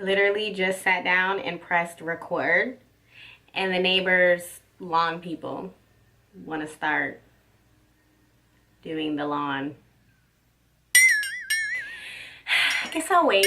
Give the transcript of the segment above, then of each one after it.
literally just sat down and pressed record, and the neighbors' lawn people want to start doing the lawn. I guess I'll wait.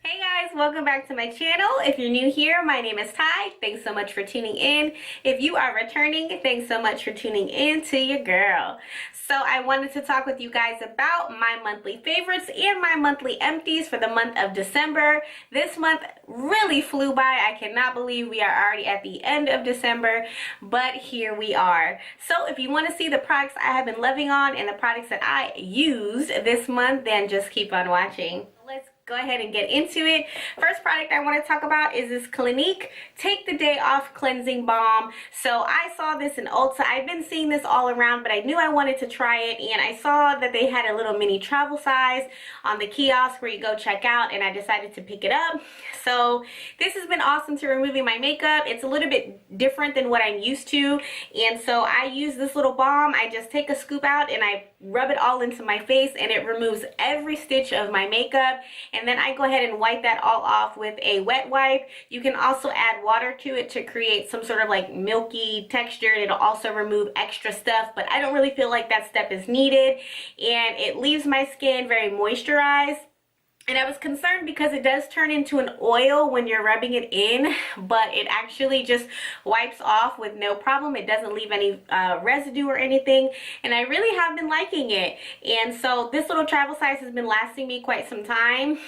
Hey guys, welcome back to my channel. If you're new here, my name is Ty. Thanks so much for tuning in. If you are returning, thanks so much for tuning in to your girl. So I wanted to talk with you guys about my monthly favorites and my monthly empties for the month of December. This month really flew by. I cannot believe we are already at the end of December, but here we are. So if you want to see the products I have been loving on and the products that I used this month, then just keep on watching. Let's go ahead and get into it. First product I want to talk about is this Clinique Take the Day Off Cleansing Balm. So I saw this in Ulta. I've been seeing this all around, but I knew I wanted to try it, and I saw that they had a little mini travel size on the kiosk where you go check out, and I decided to pick it up. So this has been awesome to removing my makeup. It's a little bit different than what I'm used to, and so I use this little balm. I just take a scoop out and I rub it all into my face, and it removes every stitch of my makeup. And then I go ahead and wipe that all off with a wet wipe. You can also add water to it to create some sort of like milky texture. It'll also remove extra stuff, but I don't really feel like that step is needed. And it leaves my skin very moisturized. And I was concerned because it does turn into an oil when you're rubbing it in, but it actually just wipes off with no problem. It doesn't leave any residue or anything, and I really have been liking it. And so this little travel size has been lasting me quite some time.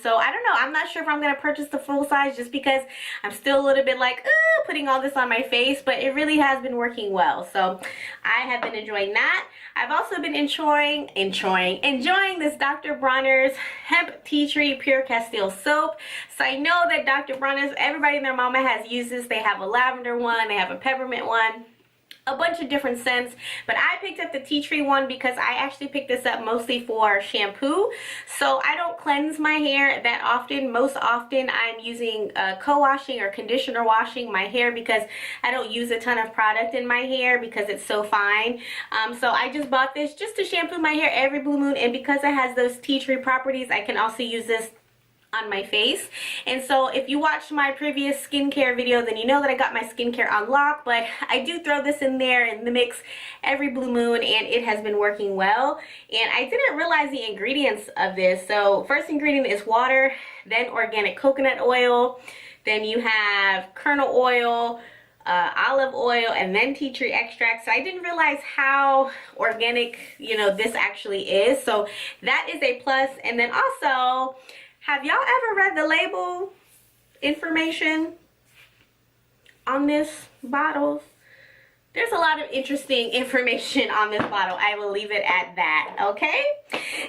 So I don't know. I'm not sure if I'm going to purchase the full size just because I'm still a little bit like, putting all this on my face, but it really has been working well. So I have been enjoying that. I've also been enjoying this Dr. Bronners Hemp Tea Tree Pure Castile Soap. So I know that Dr. Bronners, everybody and their mama has used this. They have a lavender one, they have a peppermint one, a bunch of different scents, but I picked up the tea tree one because I actually picked this up mostly for shampoo. So I don't cleanse my hair that often. Most often I'm using co-washing or conditioner washing my hair because I don't use a ton of product in my hair because it's so fine. So I just bought this just to shampoo my hair every blue moon, and because it has those tea tree properties, I can also use this on my face. And so if you watched my previous skincare video, then you know that I got my skincare on lock, but I do throw this in there in the mix every blue moon, and it has been working well. And I didn't realize the ingredients of this. So first ingredient is water, then organic coconut oil, then you have kernel oil, olive oil, and then tea tree extract. So I didn't realize how organic, this actually is. So that is a plus. And then also, have y'all ever read the label information on this bottle? There's a lot of interesting information on this bottle. I will leave it at that, okay?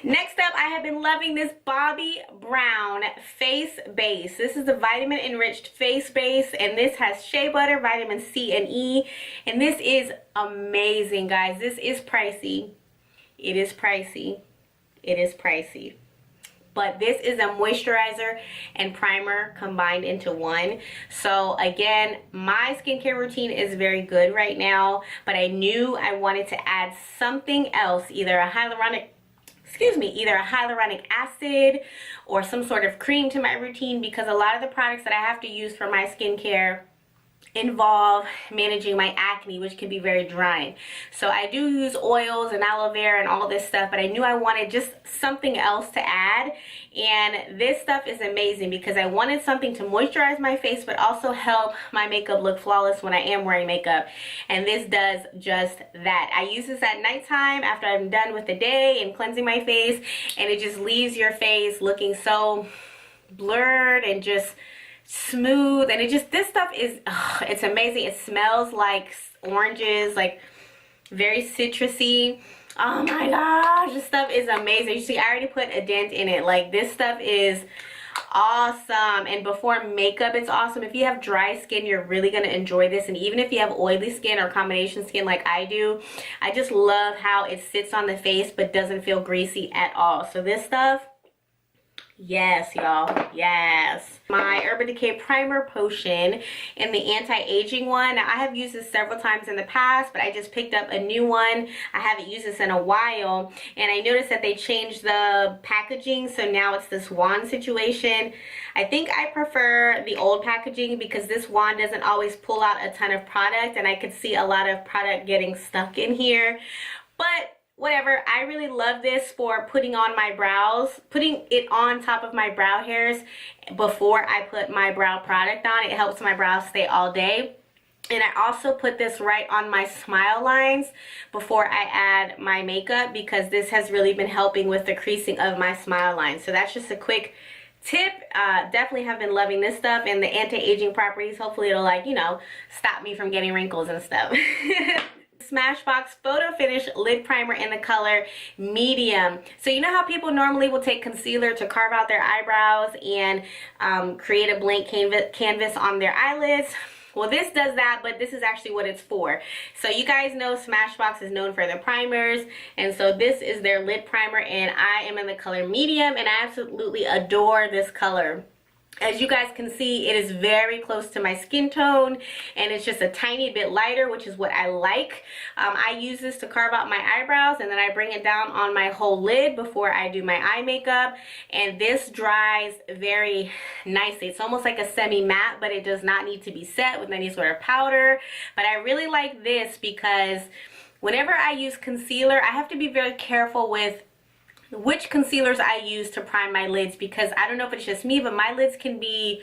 Next up, I have been loving this Bobbi Brown face base. This is the vitamin enriched face base, and this has shea butter, vitamin C and E, and this is amazing, guys. This is pricey. It is pricey. It is pricey. But this is a moisturizer and primer combined into one. So again, my skincare routine is very good right now, but I knew I wanted to add something else, either a hyaluronic acid or some sort of cream to my routine, because a lot of the products that I have to use for my skincare involve managing my acne, which can be very drying. So I do use oils and aloe vera and all this stuff, but I knew I wanted just something else to add, and this stuff is amazing because I wanted something to moisturize my face but also help my makeup look flawless when I am wearing makeup, and this does just that. I use this at nighttime after I'm done with the day and cleansing my face, and it just leaves your face looking so blurred and just smooth, and this stuff is it's amazing. It smells like oranges, like very citrusy. Oh my gosh, this stuff is amazing. You see, I already put a dent in it. Like, this stuff is awesome. And before makeup, it's awesome. If you have dry skin, you're really going to enjoy this. And even if you have oily skin or combination skin like I do, I just love how it sits on the face but doesn't feel greasy at all. So this stuff, Yes, y'all. Yes. My Urban Decay Primer Potion in the anti-aging one. Now, I have used this several times in the past, but I just picked up a new one. I haven't used this in a while, and I noticed that they changed the packaging, so now it's this wand situation. I think I prefer the old packaging because this wand doesn't always pull out a ton of product, and I could see a lot of product getting stuck in here. But whatever, I really love this for putting on my brows, putting it on top of my brow hairs before I put my brow product on. It helps my brows stay all day. And I also put this right on my smile lines before I add my makeup because this has really been helping with the creasing of my smile lines. So that's just a quick tip. Definitely have been loving this stuff and the anti-aging properties. Hopefully it'll, like, you know, stop me from getting wrinkles and stuff. Smashbox Photofinish Lid Primer in the color Medium. So you know how people normally will take concealer to carve out their eyebrows and create a blank canvas on their eyelids? Well, this does that, but this is actually what it's for. So you guys know Smashbox is known for their primers, and so this is their lid primer, and I am in the color Medium, and I absolutely adore this color. As you guys can see, it is very close to my skin tone, and it's just a tiny bit lighter, which is what I like. I use this to carve out my eyebrows, and then I bring it down on my whole lid before I do my eye makeup, and this dries very nicely. It's almost like a semi-matte, but it does not need to be set with any sort of powder. But I really like this because whenever I use concealer, I have to be very careful with which concealers I use to prime my lids, because I don't know if it's just me, but my lids can be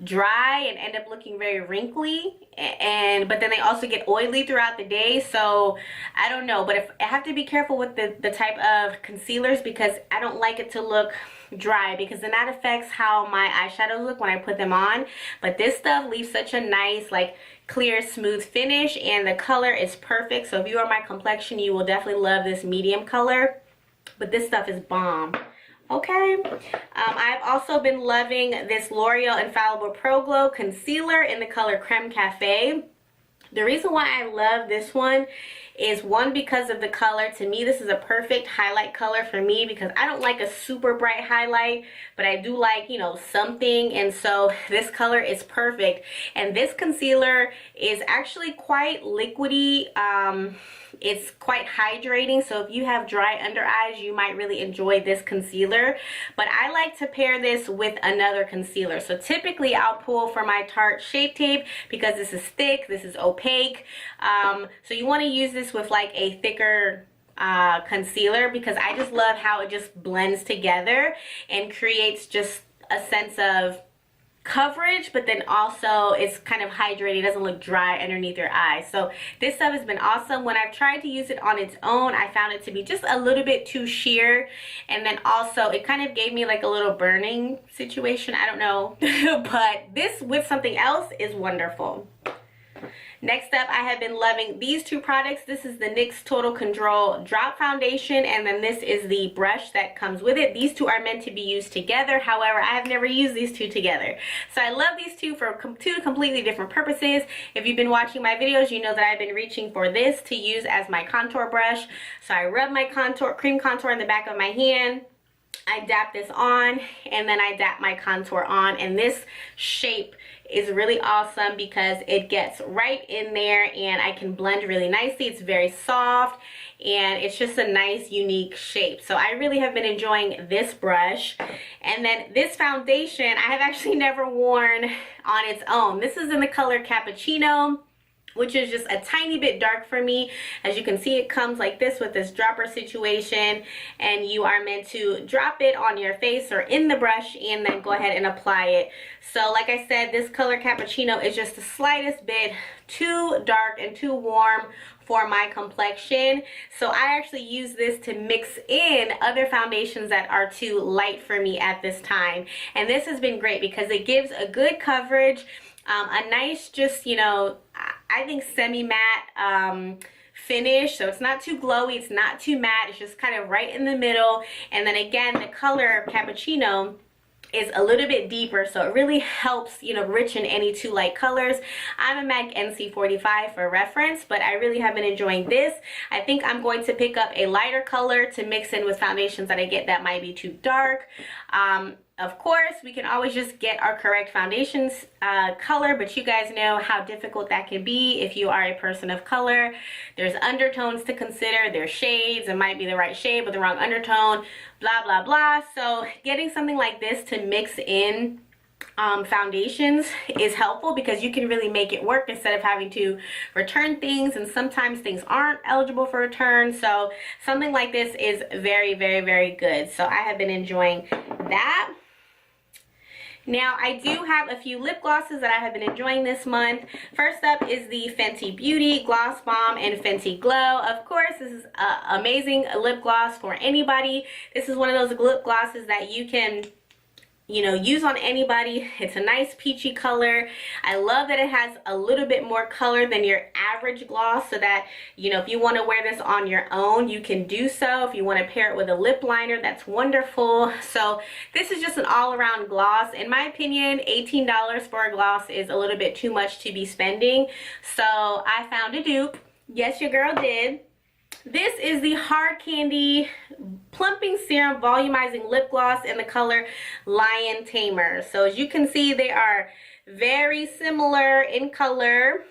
dry and end up looking very wrinkly, but then they also get oily throughout the day. So I don't know, but if I have to be careful with the type of concealers, because I don't like it to look dry, because then that affects how my eyeshadows look when I put them on. But this stuff leaves such a nice, like, clear, smooth finish, and the color is perfect. So if you are my complexion, you will definitely love this medium color. But this stuff is bomb. Okay. I've also been loving this L'Oreal Infallible Pro Glow Concealer in the color Crème Café. The reason why I love this one is, one, because of the color. To me, this is a perfect highlight color for me because I don't like a super bright highlight, but I do like, you know, something, and so this color is perfect. And this concealer is actually quite liquidy. It's quite hydrating, so if you have dry under eyes, you might really enjoy this concealer. But I like to pair this with another concealer. So typically I'll pull for my Tarte Shape Tape because this is thick, this is opaque. So you want to use this with like a thicker concealer, because I just love how it just blends together and creates just a sense of coverage, but then also it's kind of hydrated. It doesn't look dry underneath your eyes. So this stuff has been awesome. When I've tried to use it on its own, I found it to be just a little bit too sheer, and then also it kind of gave me like a little burning situation. I don't know. But this with something else is wonderful. Next up, I have been loving these two products. This is the NYX Total Control Drop Foundation, and then this is the brush that comes with it. These two are meant to be used together. However, I have never used these two together. So I love these two for two completely different purposes. If you've been watching my videos, you know that I've been reaching for this to use as my contour brush. So I rub my cream contour in the back of my hand. I dap this on, and then I dap my contour on, and this shape is really awesome because it gets right in there and I can blend really nicely. It's very soft and it's just a nice, unique shape. So I really have been enjoying this brush. And then this foundation I have actually never worn on its own. This is in the color Cappuccino, which is just a tiny bit dark for me. As you can see, it comes like this with this dropper situation, and you are meant to drop it on your face or in the brush and then go ahead and apply it. So like I said, this color Cappuccino is just the slightest bit too dark and too warm for my complexion. So I actually use this to mix in other foundations that are too light for me at this time. And this has been great because it gives a good coverage, a nice, just, you know, I think semi-matte finish. So it's not too glowy, it's not too matte, it's just kind of right in the middle. And then again, the color Cappuccino is a little bit deeper, so it really helps, you know, richen any too light colors. I'm a MAC NC45 for reference, but I really have been enjoying this. I think I'm going to pick up a lighter color to mix in with foundations that I get that might be too dark. Of course, we can always just get our correct foundations color, but you guys know how difficult that can be if you are a person of color. There's undertones to consider, there's shades, it might be the right shade but the wrong undertone, blah blah blah. So getting something like this to mix in foundations is helpful because you can really make it work instead of having to return things, and sometimes things aren't eligible for return. So something like this is very, very, very good. So I have been enjoying that. Now, I do have a few lip glosses that I have been enjoying this month. First up is the Fenty Beauty Gloss Bomb in Fenty Glow. Of course, this is an amazing lip gloss for anybody. This is one of those lip glosses that you can, you know, use on anybody. It's a nice peachy color. I love that it has a little bit more color than your average gloss, so that, you know, if you want to wear this on your own, you can do so. If you want to pair it with a lip liner, that's wonderful. So this is just an all-around gloss. In my opinion, $18 for a gloss is a little bit too much to be spending. So I found a dupe. Yes, your girl did. This is the Hard Candy Plumping Serum Volumizing Lip Gloss in the color Lion Tamer. So as you can see, they are very similar in color.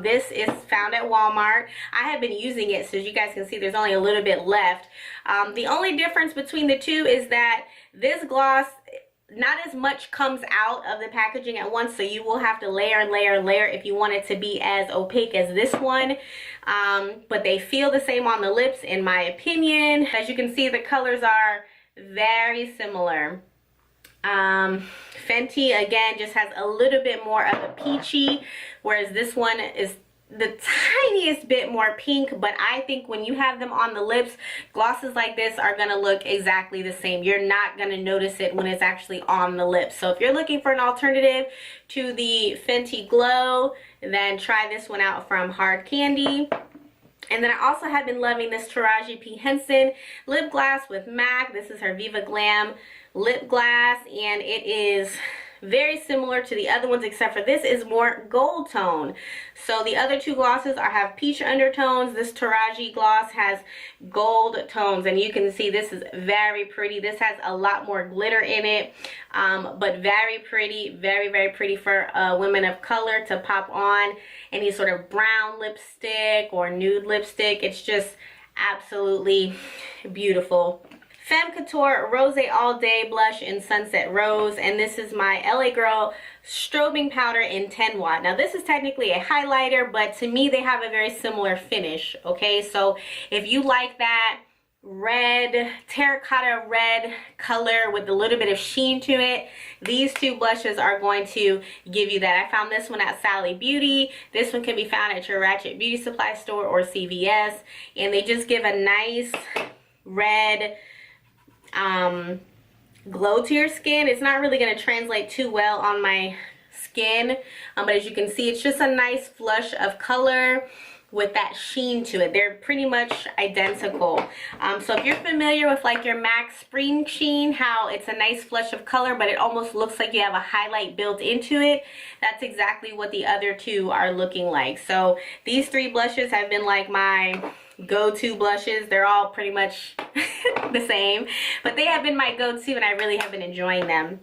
This is found at Walmart. I have been using it, so as you guys can see, there's only a little bit left. The only difference between the two is that this gloss, not as much comes out of the packaging at once, so you will have to layer and layer and layer if you want it to be as opaque as this one. But they feel the same on the lips, in my opinion. As you can see, the colors are very similar. Fenty, again, just has a little bit more of a peachy, whereas this one is the tiniest bit more pink. But I think when you have them on the lips, glosses like this are gonna look exactly the same. You're not gonna notice it when it's actually on the lips. So if you're looking for an alternative to the Fenty Glow, then try this one out from Hard Candy. And then I also have been loving this Taraji P Henson lip gloss with MAC. This is her Viva Glam lip gloss, and it is very similar to the other ones, except for this is more gold tone. So the other two glosses have peach undertones. This Taraji gloss has gold tones, and you can see this is very pretty. This has a lot more glitter in it, but very pretty, very, very pretty for women of color to pop on any sort of brown lipstick or nude lipstick. It's just absolutely beautiful. Femme Couture Rose All Day Blush in Sunset Rose, and this is my LA Girl strobing powder in 10 watt. Now this is technically a highlighter, but to me they have a very similar finish, okay? So if you like that red, terracotta red color with a little bit of sheen to it, these two blushes are going to give you that. I found this one at Sally Beauty. This one can be found at your Ratchet Beauty Supply store or CVS, and they just give a nice red glow to your skin. It's not really going to translate too well on my skin, but as you can see, it's just a nice flush of color with that sheen to it. They're pretty much identical. So if you're familiar with like your MAC Springsheen, how it's a nice flush of color but it almost looks like you have a highlight built into it, that's exactly what the other two are looking like. So these three blushes have been like my go-to blushes. They're all pretty much the same, but they have been my go-to, and I really have been enjoying them.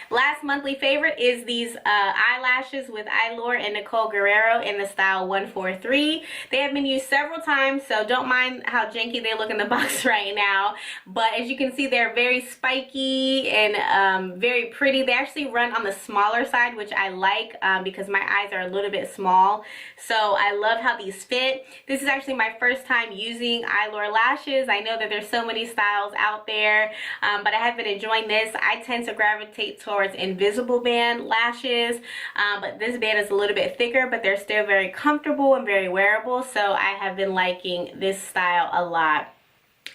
Last monthly favorite is these eyelashes with Eylure and Nicole Guerriero in the style 143. They have been used several times, so don't mind how janky they look in the box right now. But as you can see, they're very spiky and very pretty. They actually run on the smaller side, which I like because my eyes are a little bit small. So I love how these fit. This is actually my first time using Eylure lashes. I know that there's so many styles out there, but I have been enjoying this. I tend to gravitate towards invisible band lashes, but this band is a little bit thicker, but they're still very comfortable and very wearable, so I have been liking this style a lot.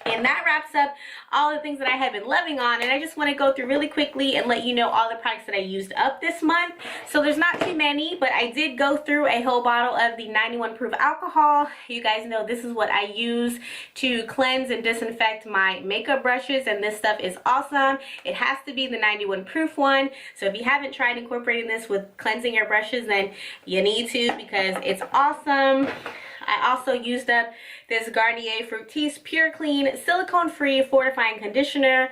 And that wraps up all the things that I have been loving on, and I just want to go through really quickly and let you know all the products that I used up this month. So there's not too many, but I did go through a whole bottle of the 91 proof alcohol. You guys know this is what I use to cleanse and disinfect my makeup brushes, and this stuff is awesome. It has to be the 91 proof one, so if you haven't tried incorporating this with cleansing your brushes, then you need to, because it's awesome. I also used up this Garnier Fructis Pure Clean Silicone Free Fortifying Conditioner.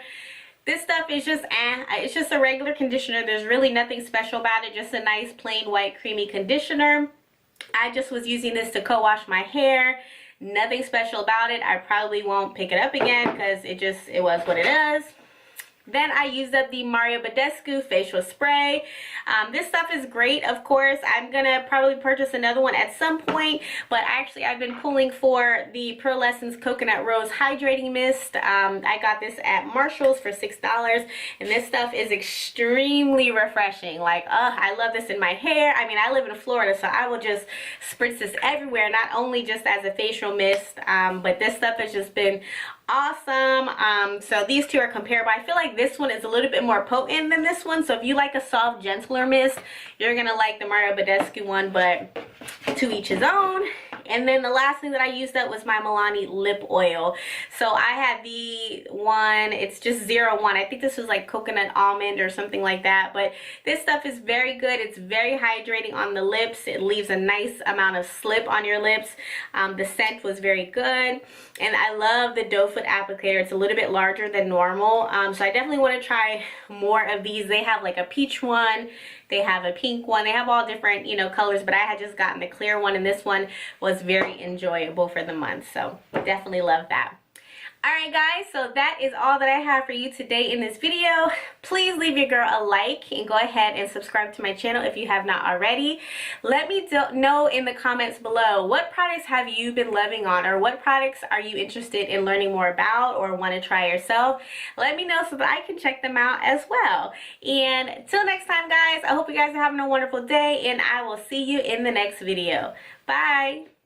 This stuff is just it's just a regular conditioner. There's really nothing special about it, just a nice plain white creamy conditioner. I just was using this to co-wash my hair. Nothing special about it. I probably won't pick it up again because it was what it is. Then I used up the Mario Badescu facial spray. This stuff is great, of course. I'm gonna probably purchase another one at some point, but actually I've been pulling for the Pearlescence Coconut Rose Hydrating Mist. I got this at Marshall's for $6, and this stuff is extremely refreshing. Like, I love this in my hair. I mean, I live in Florida, so I will just spritz this everywhere, not only just as a facial mist, but this stuff has just been awesome. So these two are comparable. I feel like this one is a little bit more potent than this one, so if you like a soft, gentler mist, you're gonna like the Mario Badescu one, but to each his own. And then the last thing that I used up was my Milani lip oil. So I had the one, it's just 01. I think this was like coconut almond or something like that, but this stuff is very good. It's very hydrating on the lips. It leaves a nice amount of slip on your lips. The scent was very good, and I love the doe foot applicator. It's a little bit larger than normal, so I definitely want to try more of these. They have like a peach one, they have a pink one, they have all different, you know, colors, but I had just gotten the clear one, and this one was very enjoyable for the month, so definitely love that. Alright guys, so that is all that I have for you today in this video. Please leave your girl a like and go ahead and subscribe to my channel if you have not already. Let me know in the comments below, what products have you been loving on, or what products are you interested in learning more about or want to try yourself? Let me know so that I can check them out as well. And till next time guys, I hope you guys are having a wonderful day, and I will see you in the next video. Bye!